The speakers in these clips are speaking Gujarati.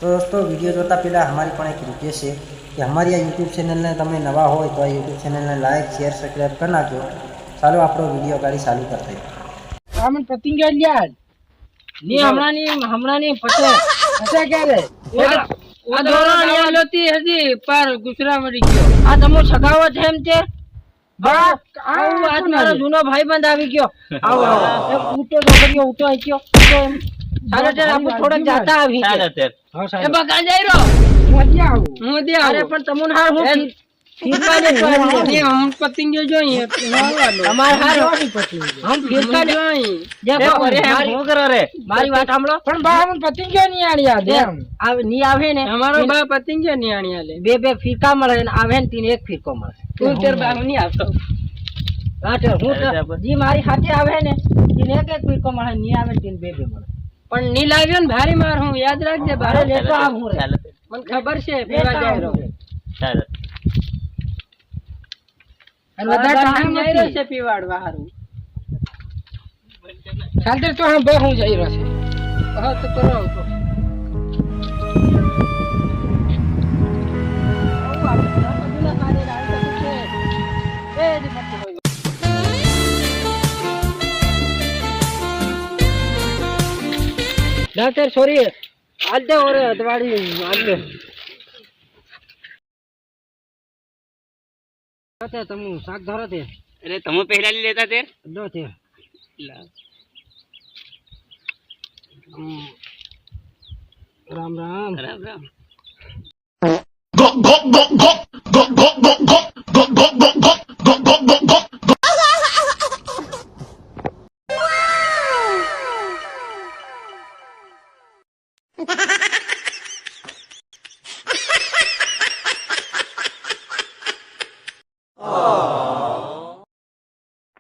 तो दोस्तों वीडियो जोता पहला हमारी पण एक रिक्वेस्ट है कि हमारी आ यूट्यूब चैनल ने तमे नवा हो तो आ यूट्यूब चैनल ने लाइक शेयर सब्सक्राइब कर नाखो। चालो आपणो वीडियो गाड़ी चालू करते रामन पतिंग गया नी हमणानी पटे पटे क्या रे आ दोराणी आलोती हजी पर गुसरा मरी गयो आ तमो सगावो છે એમ છે બા આવ આજ મારો જૂનો ભાઈબંધ આવી ગયો આવ આવ એક ઉટો છોકરીઓ ઉટો આઈ ગયો તો સારે તે આપણે થોડક જાતા આવી સારે તે હા સારે એ બગા જઈ રહ્યો મોદી આવ અરે પણ તમોન હાર હું ફીરકાને પાડી हम पतिंग જોઈએ અમાર હાર हम ફીરકાને દેખો અરે હું કરો રે મારી વાત સાંભળો પણ બા हम पतिंग ની આણિયા દે આવે ની આવે ને અમારો બા पतिंग ની આણિયા લે બે બે ફીરકા મળે ને આવે ને તીન એક ફીરકો મળે તું તેર બા ની આવતો આટે હું જી મારી સાથે આવે ને તીન એક એક ફીરકો મળે ની આવે તીન બે બે મળે પણ ની લાવ્યો ને ભારી માર હું યાદ રાખજે ભારે લેતો આવ હું રે મને ખબર છે પીવા જાય રહ્યો ચાલો અને બધા ટાઈમ જઈ રહ્યો છે પીવાડવા હારું ચાલતે તો હું બહુ હું જઈ રહ્યો છે હા તો કરો તો डॉक्टर सॉरी आज दे और दवाई आज दे ते तमु शाक धरो ते अरे तमु पहला ले लेता ते दो ते राम राम राम राम गो गो गो गो गो गो गो गो गो गो गो गो गो गो गो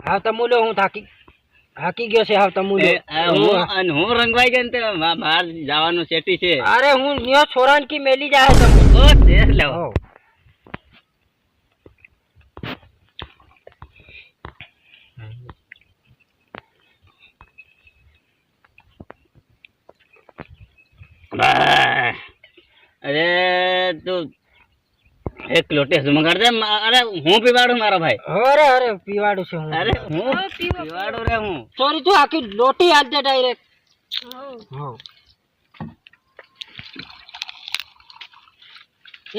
હા તમુલો હું થાકી ગયો છે હા તમુલો હું રંગવાઈ ગયો ને બહાર જવાનું સેટી છે અરે હું ન્યો છોરાન કી મેલી જાય તમુ ઓ દેખ લેવો अरे तो एक लोटे मंगाड़ दे अरे हूँ पीवाड़ू मारा भाई अरे अरे पीवाड़ू से हूँ अरे हूँ पीवाड़ू रे हूँ सॉरी तू आखी लोटी आज दे डायरेक्ट हाँ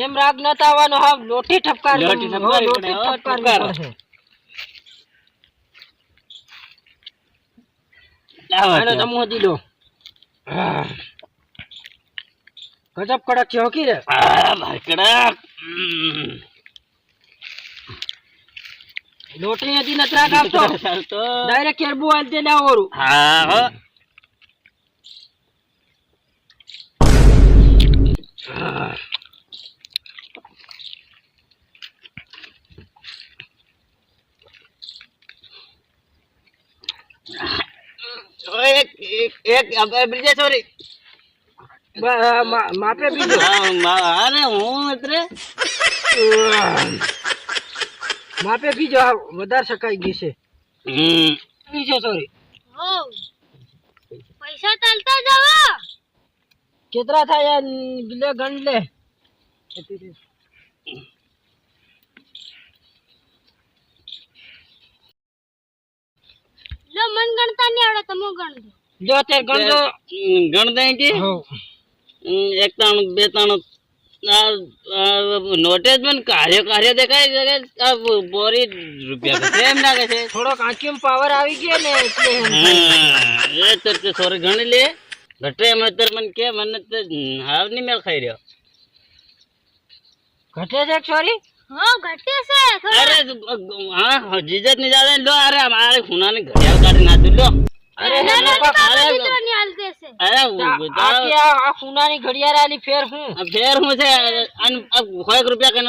एम राग न तावानो हा लोटी ठपकार लोटी ठपकार आनो तमु दिलो गजब कड़क છે હોકી રે ભાઈ કડક લોટી હતી નતરા કાપતો તો ડાયરેક્ટ કેરબુ આલ દે ના ઓરું હા હો એક એક अब ब्रिजे सॉरी मापे बीजो अरे हूँ इतरे मापे बीजो વધારે સકાઈ ગઈ છે બીજો સોરી ઓ પૈસા ચાલતા જાવો કેટલા થાય લે ગણ લે લો મન ગણતા નહીં આવડે તમો ગણ દો જો તે ગણ દે કે હો एक ताण बे ताण नोटिस में कार्य कार्य देखाय अब बोरी रुपया के सेम लागे छे थोड़ो आंखी में पावर आवी गयो ने એટલે એ તો સોરી ગણી લે ઘટે મતર મન કે મન તો હાવ ની મેલ ખાઈ રહ્યો ઘટે છે સોરી हां घटे से अरे हां जीजत नहीं जावे लो अरे हमारे खुना ने घड़िया काट ना दो अरे आ खुनानी घड़ियार आली फेर हूं से अब 1 रुपया के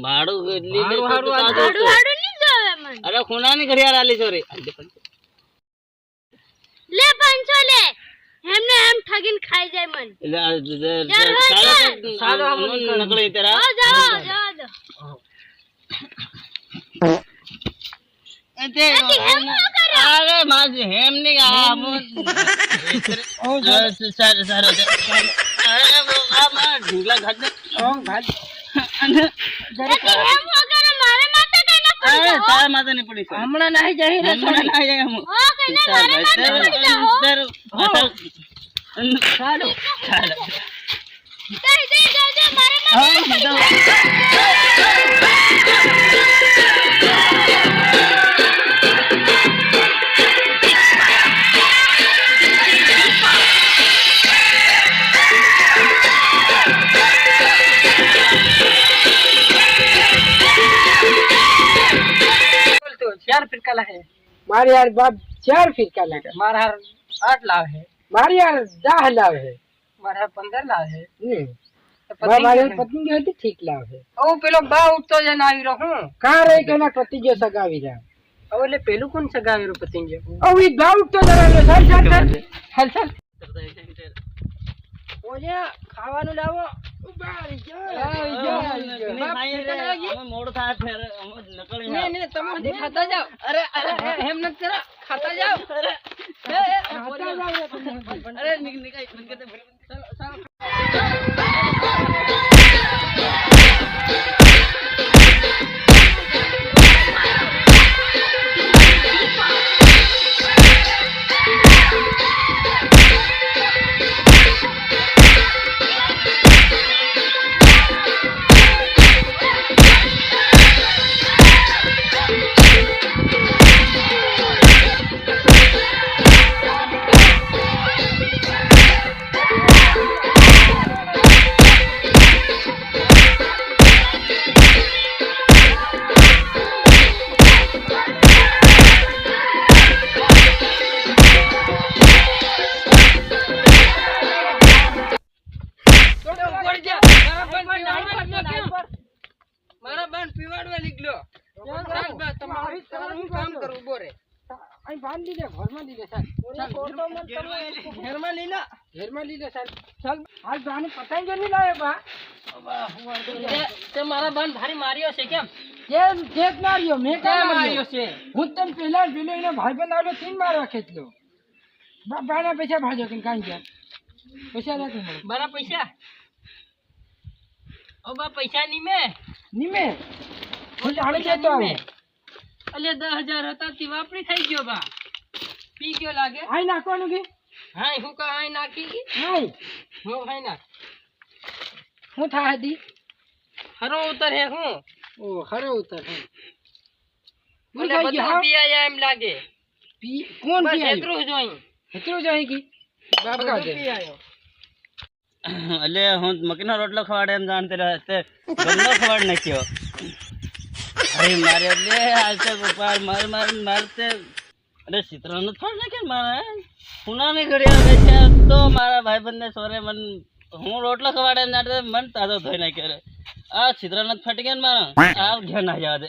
भाड़ो ली ले भाड़ो नहीं जावे मन अरे खुनानी घड़ियार आली सॉरी ले 500 ले हमने हम ठगिन खाई जाए मन सालो हम नकले तेरा जाओ जाओ दो अरे माज हेम नहीं आ सर अरे वो आप ઢીંગલા ઘાટ દે ઘાટ અને એથી હેમ વગર મારે માથે કઈ ન પડી અરે જાઓ તારા માથે નહીં પડી હમણાં નહીં જઈ રે હમણાં ના જાય હું હો કઈ ના મારે માથે પડી જાઓ ચાલો ચાલો જઈ મારે માથે तो 4 फिरका ला है मारे यार बाप 4 फिरका ला है मारा 8 लाव है मारे यार 10 लाव है मारा 15 लाव है मारे पत्नी जो होती ठीक लाव है ओ पेलो बा उठतो जन આવી રહ્યો હું કા રે કેના પતિ જો સગાવી જા ઓ એટલે પેલું કોણ સગાવી રહ્યો પતિ જો ઓ ઈ બા ઉઠતો જરા લે ચાલ ઓલે ખાવાનું લાવો ઉબારી અમે મોડ થાય ફેર અમે નકળી ને તમે ખાતા જાઓ અરે હેમ ન કરો ખાતા જાઓ અરે ખાતા જાઓ અરે નિકાઈ બંધ કરતે ચાલો મારા બાન પીવાડવા નીકળ્યો તમારું કામ કરું ઉભો રે અહીં બાંધ લીધે ઘરમાં લીધે સાહેબ ઘરમાં લીધા ચાલ હાલ બાને પતાઈ ગયો નહીં લાવે બા તે મારા બાન ભારી માર્યો છે કેમ કેમ માર્યો મેં કેમ માર્યો છે હું તને પેલો એનો ભાઈબંધ આવ્યો 3 મારવા ખેંચલો બાના પૈસા ભાજો કે કાંઈ ગયા પૈસા રાખી મળે બાના પૈસા ઓ બા પૈસા નીમે હું જાણે છે તો અલે 10000 હતા તી વાપરી થઈ ગયો બા પી ગયો લાગે આઈ નાખવાનું કે હાય હું કા આઈ નાખી કે હાય હું હાય નાખ હું થા દી હરો ઉતર હે હું ઓ હરો ઉતર હે મને બધું પી આયા એમ લાગે પી કોણ પી આયો હેતરું જોઈ કી બાબા પી આયો એટલે હું મકીનો રોટલો ખવાડે એમ જાણતે રહે ગલ્લો ખવાડ નાખ્યો અરે મારે એટલે હાલતે ગોપાલ મારતે અરે ચિત્રનો થોડ નાખે મારે પુનાની ઘડી આવે છે તો મારા ભાઈબંધને સોરે હું રોટલો ખવાડે એમ જાણતે મન તાજો ધોઈ નાખ્યો આ ચિત્રનો ફટી ગયા ને મારા આ ઘેર ના જવા દે